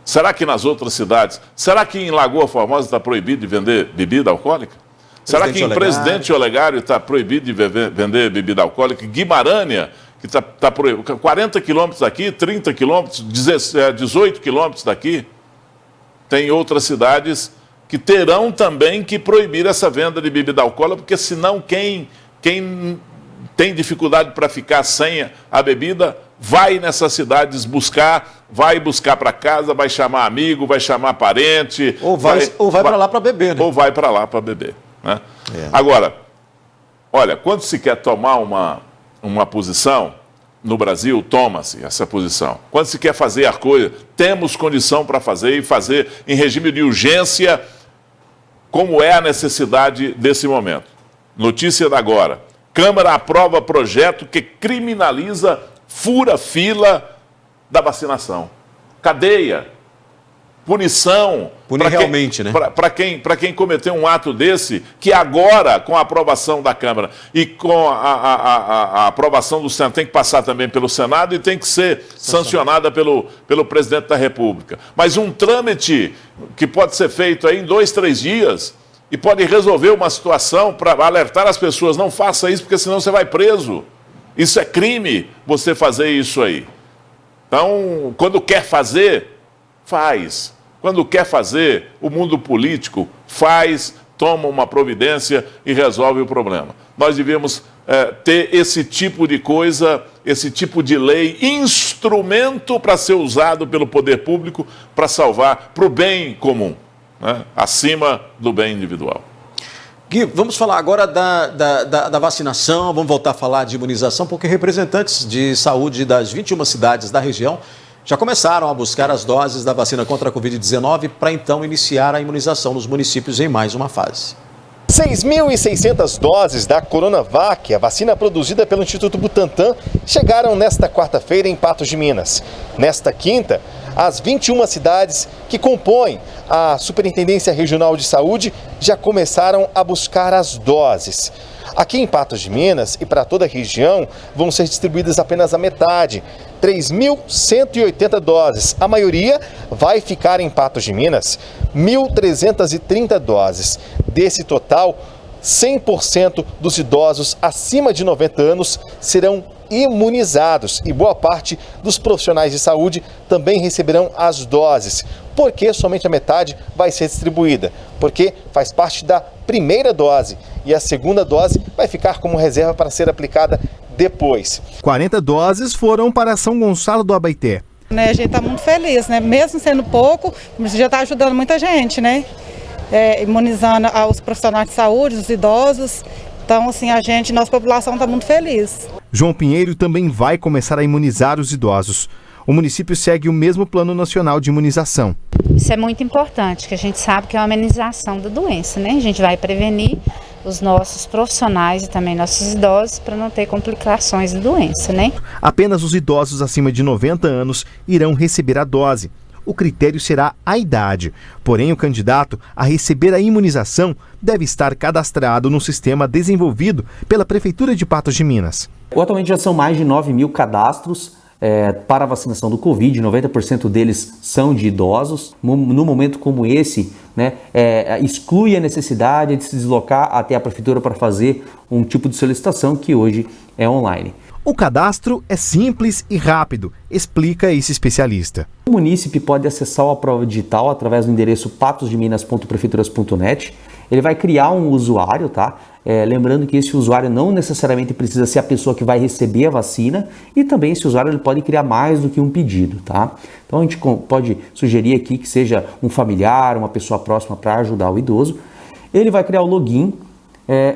Será que nas outras cidades, será que em Lagoa Formosa está proibido de vender bebida alcoólica? Será que em Presidente Olegário está proibido de vender bebida alcoólica? Guimarães, que está proibido, 40 quilômetros daqui, 30 quilômetros, 18 quilômetros daqui, tem outras cidades que terão também que proibir essa venda de bebida alcoólica, porque senão quem tem dificuldade para ficar sem a bebida, vai nessas cidades vai buscar para casa, vai chamar amigo, vai chamar parente. Ou vai para lá para beber, né? Ou vai para lá para beber. Né? Agora, olha, quando se quer tomar uma posição, no Brasil toma-se essa posição. Quando se quer fazer a coisa, temos condição para fazer e fazer em regime de urgência, como é a necessidade desse momento. Notícia da agora. Câmara aprova projeto que criminaliza fura-fila da vacinação. Cadeia. punição. Punir realmente, né? Para quem cometeu um ato desse, que agora, com a aprovação da Câmara e com a aprovação do Senado, tem que passar também pelo Senado e tem que ser sancionada pelo presidente da República. Mas um trâmite que pode ser feito aí em 2, 3 dias e pode resolver uma situação para alertar as pessoas, não faça isso porque senão você vai preso. Isso é crime, você fazer isso aí. Então, quando quer fazer, faz. Quando quer fazer, o mundo político faz, toma uma providência e resolve o problema. Nós devíamos ter esse tipo de coisa, esse tipo de lei, instrumento para ser usado pelo poder público para salvar, para o bem comum, né? Acima do bem individual. Gui, vamos falar agora da vacinação, vamos voltar a falar de imunização, porque representantes de saúde das 21 cidades da região já começaram a buscar as doses da vacina contra a Covid-19 para então iniciar a imunização nos municípios em mais uma fase. 6.600 doses da Coronavac, a vacina produzida pelo Instituto Butantan, chegaram nesta quarta-feira em Patos de Minas. Nesta quinta, as 21 cidades que compõem a Superintendência Regional de Saúde já começaram a buscar as doses. Aqui em Patos de Minas e para toda a região vão ser distribuídas apenas a metade, 3.180 doses. A maioria vai ficar em Patos de Minas, 1.330 doses. Desse total, 100% dos idosos acima de 90 anos serão imunizados e boa parte dos profissionais de saúde também receberão as doses. Por que somente a metade vai ser distribuída? Porque faz parte da primeira dose e a segunda dose vai ficar como reserva para ser aplicada depois. 40 doses foram para São Gonçalo do Abaeté. A gente está muito feliz, né? Mesmo sendo pouco, já está ajudando muita gente, né? Imunizando os profissionais de saúde, os idosos. Então, assim, nossa população está muito feliz. João Pinheiro também vai começar a imunizar os idosos. O município segue o mesmo Plano Nacional de Imunização. Isso é muito importante, que a gente sabe que é uma amenização da doença, né? A gente vai prevenir os nossos profissionais e também nossos idosos para não ter complicações da doença, né? Apenas os idosos acima de 90 anos irão receber a dose. O critério será a idade. Porém, o candidato a receber a imunização deve estar cadastrado no sistema desenvolvido pela Prefeitura de Patos de Minas. Atualmente já são mais de 9 mil cadastros para a vacinação do Covid, 90% deles são de idosos. No momento como esse, né, exclui a necessidade de se deslocar até a Prefeitura para fazer um tipo de solicitação que hoje é online. O cadastro é simples e rápido, explica esse especialista. O munícipe pode acessar a prova digital através do endereço patosdeminas.prefeituras.net. Ele vai criar um usuário, tá? Lembrando que esse usuário não necessariamente precisa ser a pessoa que vai receber a vacina e também esse usuário ele pode criar mais do que um pedido, tá? Então a gente pode sugerir aqui que seja um familiar, uma pessoa próxima para ajudar o idoso. Ele vai criar o login.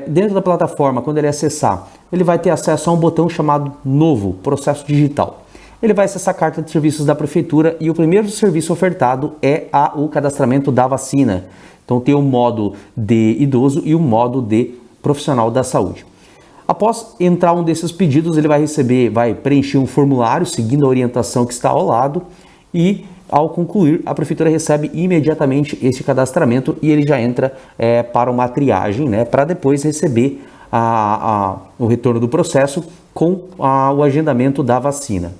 Dentro da plataforma, quando ele acessar, ele vai ter acesso a um botão chamado Novo, Processo Digital. Ele vai acessar a carta de serviços da Prefeitura e o primeiro serviço ofertado é o cadastramento da vacina. Então tem o modo de idoso e o modo de profissional da saúde. Após entrar um desses pedidos, ele vai preencher um formulário seguindo a orientação que está ao lado e ao concluir, a Prefeitura recebe imediatamente esse cadastramento e ele já entra para uma triagem, né, para depois receber o retorno do processo com o agendamento da vacina.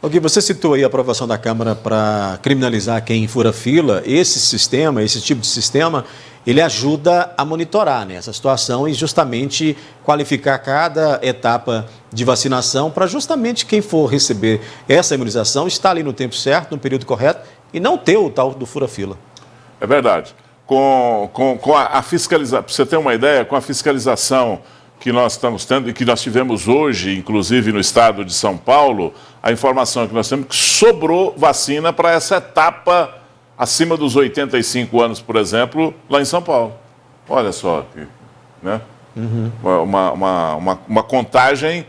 Gui, você citou aí a aprovação da Câmara para criminalizar quem fura fila. Esse sistema, esse tipo de sistema, ele ajuda a monitorar, né, essa situação e justamente qualificar cada etapa de vacinação para justamente quem for receber essa imunização estar ali no tempo certo, no período correto e não ter o tal do fura-fila. É verdade. Com a fiscalização, para você ter uma ideia, com a fiscalização que nós estamos tendo e que nós tivemos hoje, inclusive no estado de São Paulo, a informação que nós temos é que sobrou vacina para essa etapa acima dos 85 anos, por exemplo, lá em São Paulo. Olha só, né? Uma contagem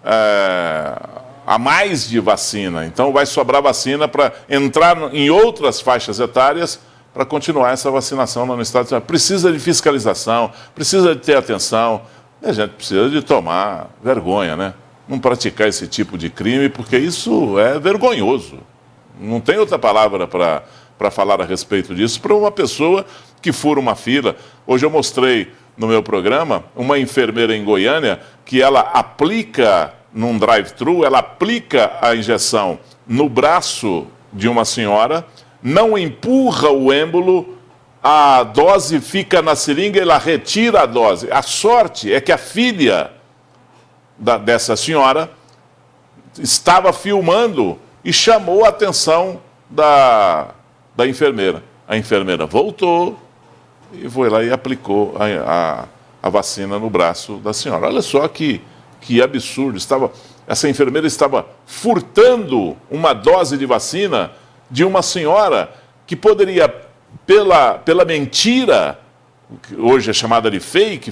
a mais de vacina. Então vai sobrar vacina para entrar em outras faixas etárias para continuar essa vacinação no estado. Precisa de fiscalização, precisa de ter atenção. E a gente precisa de tomar vergonha, né? Não praticar esse tipo de crime, porque isso é vergonhoso. Não tem outra palavra para falar a respeito disso, para uma pessoa que fura uma fila. Hoje eu mostrei no meu programa uma enfermeira em Goiânia que ela aplica num drive-thru, ela aplica a injeção no braço de uma senhora, não empurra o êmbolo, a dose fica na seringa, ela retira a dose. A sorte é que a filha dessa senhora estava filmando e chamou a atenção da enfermeira. A enfermeira voltou e foi lá e aplicou a vacina no braço da senhora. Olha só que absurdo. Essa enfermeira estava furtando uma dose de vacina de uma senhora que poderia, pela mentira, que hoje é chamada de fake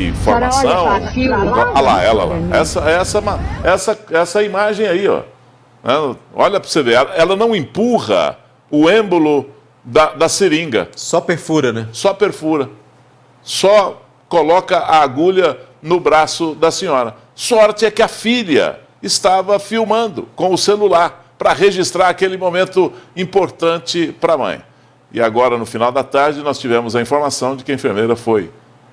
informação. Olha lá, ela lá. Essa imagem aí, ó. Olha para você ver, ela não empurra o êmbolo da seringa. Só perfura, né? Só perfura. Só coloca a agulha no braço da senhora. Sorte é que a filha estava filmando com o celular para registrar aquele momento importante para a mãe. E agora, no final da tarde, nós tivemos a informação de que a enfermeira foi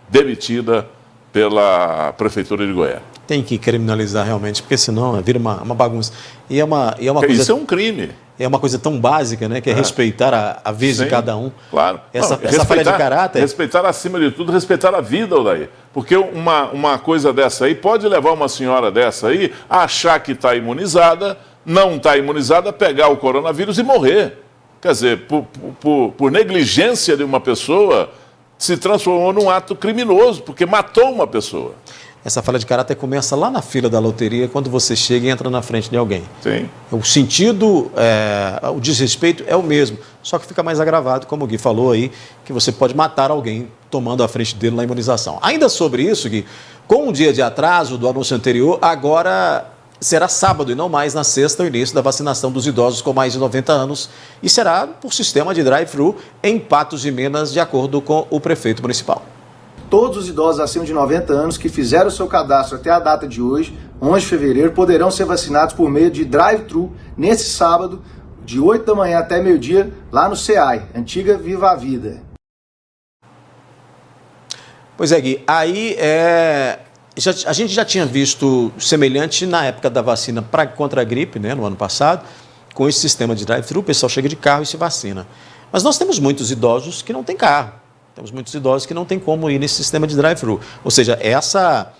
demitida pela Prefeitura de Goiânia. Tem que criminalizar realmente, porque senão vira uma bagunça. E é uma coisa, isso é um crime. É uma coisa tão básica, né? Que é respeitar a vez de cada um. Claro. Essa falha de caráter. Respeitar, acima de tudo, respeitar a vida, Odair. Porque uma coisa dessa aí pode levar uma senhora dessa aí a achar que está imunizada, não está imunizada, pegar o coronavírus e morrer. Quer dizer, por negligência de uma pessoa, se transformou num ato criminoso, porque matou uma pessoa. Essa falha de caráter começa lá na fila da loteria, quando você chega e entra na frente de alguém. Sim. O sentido, o desrespeito é o mesmo, só que fica mais agravado, como o Gui falou aí, que você pode matar alguém tomando a frente dele na imunização. Ainda sobre isso, Gui, com um dia de atraso do anúncio anterior, agora será sábado e não mais na sexta o início da vacinação dos idosos com mais de 90 anos e será por sistema de drive-thru em Patos de Minas, de acordo com o prefeito municipal. Todos os idosos acima de 90 anos que fizeram o seu cadastro até a data de hoje, 11 de fevereiro, poderão ser vacinados por meio de drive-thru nesse sábado, de 8 da manhã até meio-dia, lá no CEAI, antiga Viva a Vida. Pois é, Gui, aí a gente já tinha visto semelhante na época da vacina contra a gripe, né, no ano passado, com esse sistema de drive-thru, o pessoal chega de carro e se vacina. Mas nós temos muitos idosos que não têm carro. Temos muitos idosos que não têm como ir nesse sistema de drive-thru. Ou seja, essa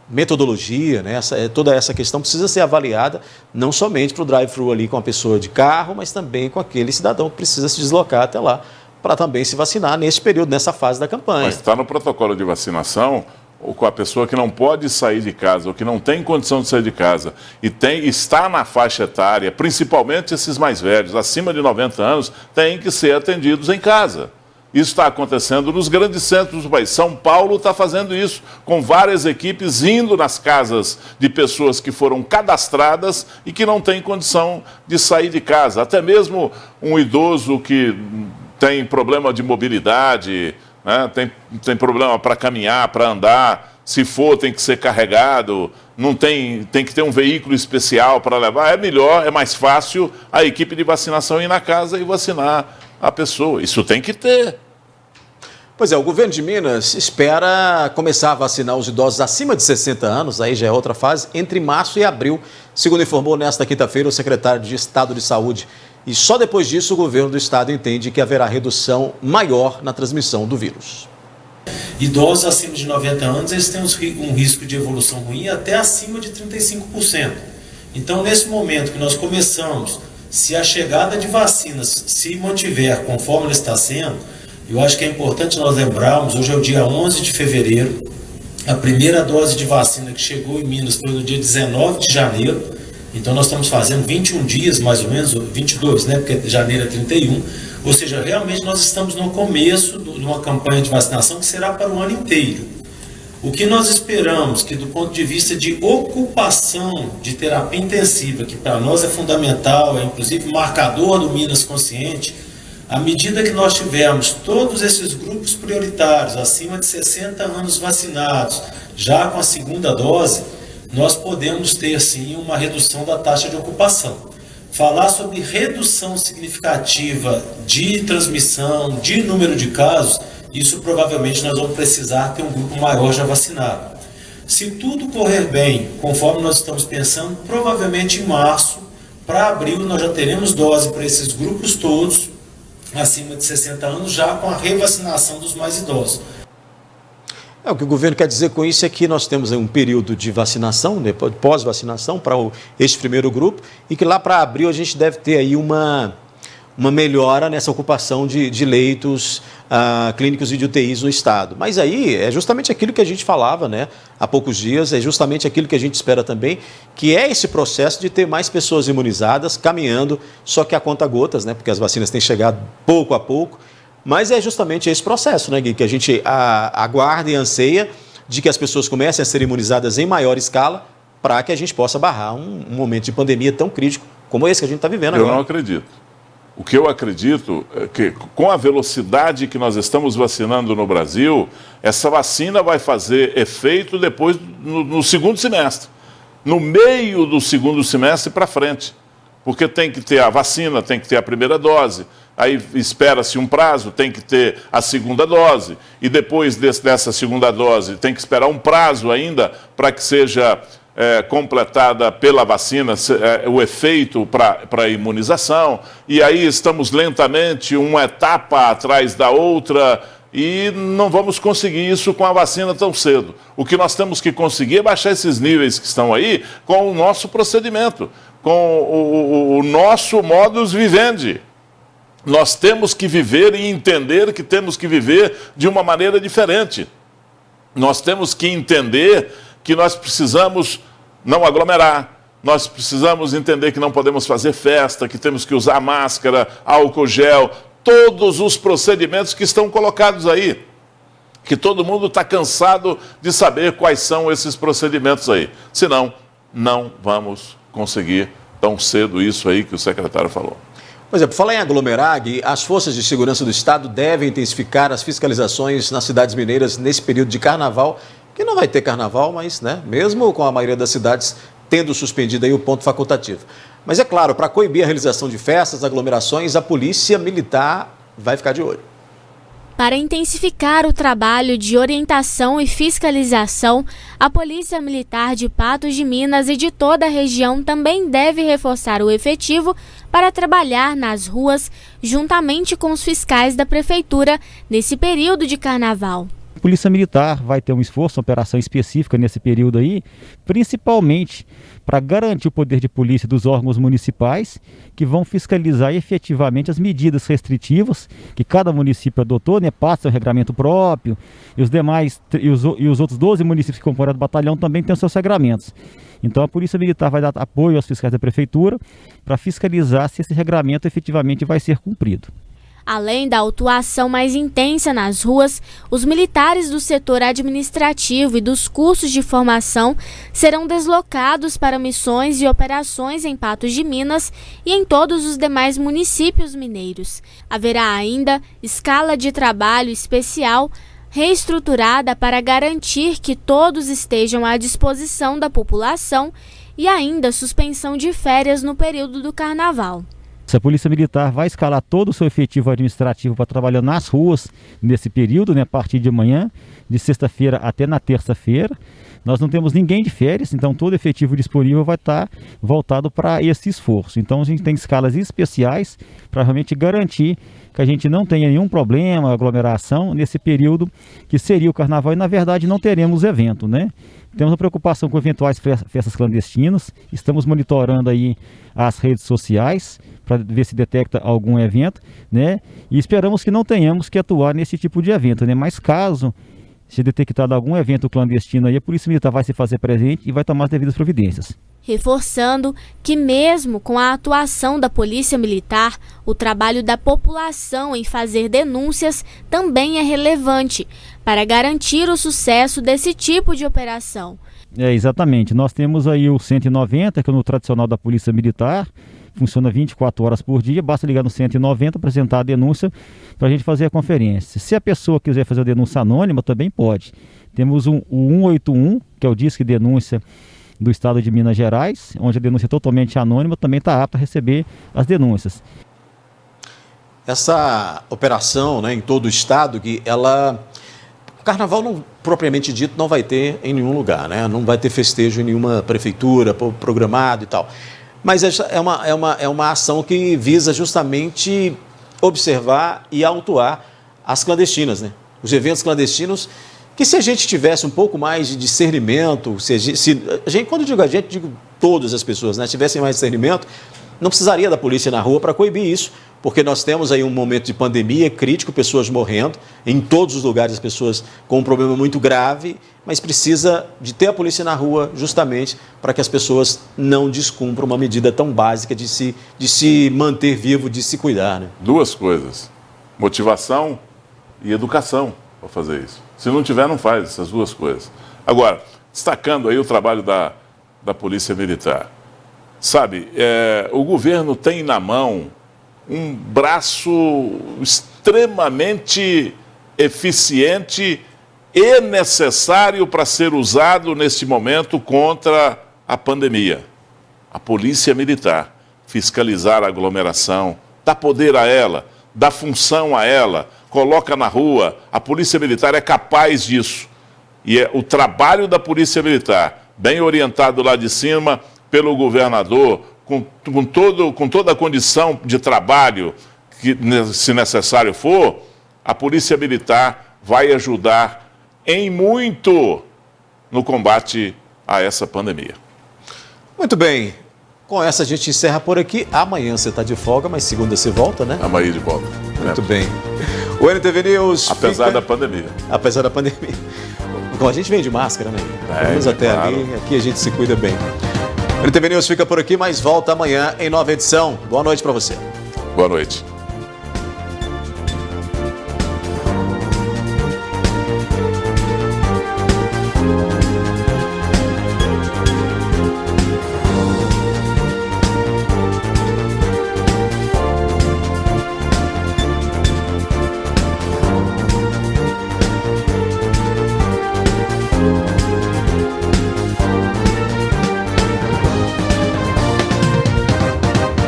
metodologia, né, toda essa questão precisa ser avaliada não somente para o drive-thru ali com a pessoa de carro, mas também com aquele cidadão que precisa se deslocar até lá para também se vacinar nesse período, nessa fase da campanha. Mas está no protocolo de vacinação ou com a pessoa que não pode sair de casa, ou que não tem condição de sair de casa, e está na faixa etária, principalmente esses mais velhos, acima de 90 anos, têm que ser atendidos em casa. Isso está acontecendo nos grandes centros do país. São Paulo está fazendo isso, com várias equipes indo nas casas de pessoas que foram cadastradas e que não têm condição de sair de casa. Até mesmo um idoso que tem problema de mobilidade, né? Tem problema para caminhar, para andar, se for tem que ser carregado, tem que ter um veículo especial para levar, é melhor, é mais fácil a equipe de vacinação ir na casa e vacinar a pessoa. Isso tem que ter. Pois é, o governo de Minas espera começar a vacinar os idosos acima de 60 anos, aí já é outra fase, entre março e abril, segundo informou nesta quinta-feira o secretário de Estado de Saúde. E só depois disso o governo do estado entende que haverá redução maior na transmissão do vírus. Idosos acima de 90 anos, eles têm um risco de evolução ruim até acima de 35%. Então, nesse momento que nós começamos, se a chegada de vacinas se mantiver conforme ela está sendo, eu acho que é importante nós lembrarmos, hoje é o dia 11 de fevereiro, a primeira dose de vacina que chegou em Minas foi no dia 19 de janeiro, então nós estamos fazendo 21 dias, mais ou menos, 22, né, porque janeiro é 31, ou seja, realmente nós estamos no começo de uma campanha de vacinação que será para o ano inteiro. O que nós esperamos que do ponto de vista de ocupação de terapia intensiva, que para nós é fundamental, é inclusive marcador do Minas Consciente, à medida que nós tivermos todos esses grupos prioritários, acima de 60 anos vacinados, já com a segunda dose, nós podemos ter sim uma redução da taxa de ocupação. Falar sobre redução significativa de transmissão, de número de casos, isso provavelmente nós vamos precisar ter um grupo maior já vacinado. Se tudo correr bem, conforme nós estamos pensando, provavelmente em março, para abril, nós já teremos dose para esses grupos todos, acima de 60 anos, já com a revacinação dos mais idosos. O que o governo quer dizer com isso é que nós temos um período de vacinação, depois pós-vacinação para esse primeiro grupo, e que lá para abril a gente deve ter aí uma melhora nessa ocupação de leitos clínicos e de UTIs no estado. Mas aí é justamente aquilo que a gente falava, né, há poucos dias, é justamente aquilo que a gente espera também, que é esse processo de ter mais pessoas imunizadas caminhando, só que a conta gotas, né, porque as vacinas têm chegado pouco a pouco. Mas é justamente esse processo, né, Gui, que a gente aguarda e anseia de que as pessoas comecem a ser imunizadas em maior escala para que a gente possa barrar um momento de pandemia tão crítico como esse que a gente está vivendo agora. Eu não acredito. O que eu acredito é que, com a velocidade que nós estamos vacinando no Brasil, essa vacina vai fazer efeito depois no segundo semestre. No meio do segundo semestre para frente. Porque tem que ter a vacina, tem que ter a primeira dose. Aí espera-se um prazo, tem que ter a segunda dose. E depois dessa segunda dose, tem que esperar um prazo ainda para que seja completada pela vacina o efeito para a imunização. E aí estamos lentamente, uma etapa atrás da outra, e não vamos conseguir isso com a vacina tão cedo. O que nós temos que conseguir é baixar esses níveis que estão aí com o nosso procedimento, com o nosso modus vivendi. Nós temos que viver e entender que temos que viver de uma maneira diferente. Nós temos que entender que nós precisamos não aglomerar, nós precisamos entender que não podemos fazer festa, que temos que usar máscara, álcool gel, todos os procedimentos que estão colocados aí, que todo mundo está cansado de saber quais são esses procedimentos aí. Senão, não vamos conseguir tão cedo isso aí que o secretário falou. Pois é, por falar em aglomerar, Gui, as forças de segurança do Estado devem intensificar as fiscalizações nas cidades mineiras nesse período de carnaval, que não vai ter carnaval, mas, né, mesmo com a maioria das cidades tendo suspendido aí o ponto facultativo. Mas é claro, para coibir a realização de festas, aglomerações, a Polícia Militar vai ficar de olho. Para intensificar o trabalho de orientação e fiscalização, a Polícia Militar de Patos de Minas e de toda a região também deve reforçar o efetivo para trabalhar nas ruas juntamente com os fiscais da Prefeitura nesse período de carnaval. A Polícia Militar vai ter um esforço, uma operação específica nesse período aí, principalmente para garantir o poder de polícia dos órgãos municipais, que vão fiscalizar efetivamente as medidas restritivas que cada município adotou, né, passa o regramento próprio, e os demais, e os outros 12 municípios que compõem o batalhão também têm os seus regramentos. Então a Polícia Militar vai dar apoio aos fiscais da Prefeitura para fiscalizar se esse regramento efetivamente vai ser cumprido. Além da atuação mais intensa nas ruas, os militares do setor administrativo e dos cursos de formação serão deslocados para missões e operações em Patos de Minas e em todos os demais municípios mineiros. Haverá ainda escala de trabalho especial reestruturada para garantir que todos estejam à disposição da população e ainda suspensão de férias no período do carnaval. A Polícia Militar vai escalar todo o seu efetivo administrativo para trabalhar nas ruas nesse período, né, a partir de amanhã, de sexta-feira até na terça-feira. Nós não temos ninguém de férias, então todo efetivo disponível vai estar voltado para esse esforço. Então a gente tem escalas especiais para realmente garantir que a gente não tenha nenhum problema, aglomeração, nesse período que seria o carnaval, e na verdade não teremos evento, né? Temos uma preocupação com eventuais festas clandestinas, estamos monitorando aí as redes sociais para ver se detecta algum evento, né? E esperamos que não tenhamos que atuar nesse tipo de evento, né? Mas caso se detectado algum evento clandestino aí, a Polícia Militar vai se fazer presente e vai tomar as devidas providências. Reforçando que mesmo com a atuação da Polícia Militar, o trabalho da população em fazer denúncias também é relevante para garantir o sucesso desse tipo de operação. Exatamente. Nós temos aí o 190, que é no tradicional da Polícia Militar, funciona 24 horas por dia, basta ligar no 190, apresentar a denúncia para a gente fazer a conferência. Se a pessoa quiser fazer a denúncia anônima, também pode. Temos o 181, que é o Disque Denúncia do estado de Minas Gerais, onde a denúncia é totalmente anônima, também está apta a receber as denúncias. Essa operação, né, em todo o estado, que o carnaval, não, propriamente dito, não vai ter em nenhum lugar, né? Não vai ter festejo em nenhuma prefeitura programado e tal. Mas essa é uma ação que visa justamente observar e autuar as clandestinas, né? Os eventos clandestinos, que se a gente tivesse um pouco mais de discernimento, quando eu digo a gente, digo todas as pessoas, né? Tivessem mais discernimento, não precisaria da polícia na rua para coibir isso, porque nós temos aí um momento de pandemia crítico, pessoas morrendo, em todos os lugares as pessoas com um problema muito grave, mas precisa de ter a polícia na rua justamente para que as pessoas não descumpram uma medida tão básica de se manter vivo, de se cuidar, né? Duas coisas, motivação e educação para fazer isso. Se não tiver, não faz essas duas coisas. Agora, destacando aí o trabalho da Polícia Militar. Sabe, o governo tem na mão um braço extremamente eficiente e necessário para ser usado neste momento contra a pandemia. A Polícia Militar, fiscalizar a aglomeração, dá poder a ela, dá função a ela, coloca na rua. A Polícia Militar é capaz disso. E é o trabalho da Polícia Militar, bem orientado lá de cima pelo governador, com toda a condição de trabalho que, se necessário for, a Polícia Militar vai ajudar em muito no combate a essa pandemia. Muito bem. Com essa a gente encerra por aqui. Amanhã você está de folga, mas segunda você volta, né? Amanhã de volta. Muito bem. O NTV News Apesar da pandemia. Apesar da pandemia. Bom, a gente vem de máscara, né? Pelo menos até claro. Ali, aqui a gente se cuida bem. O NTV News fica por aqui, mas volta amanhã em nova edição. Boa noite para você. Boa noite.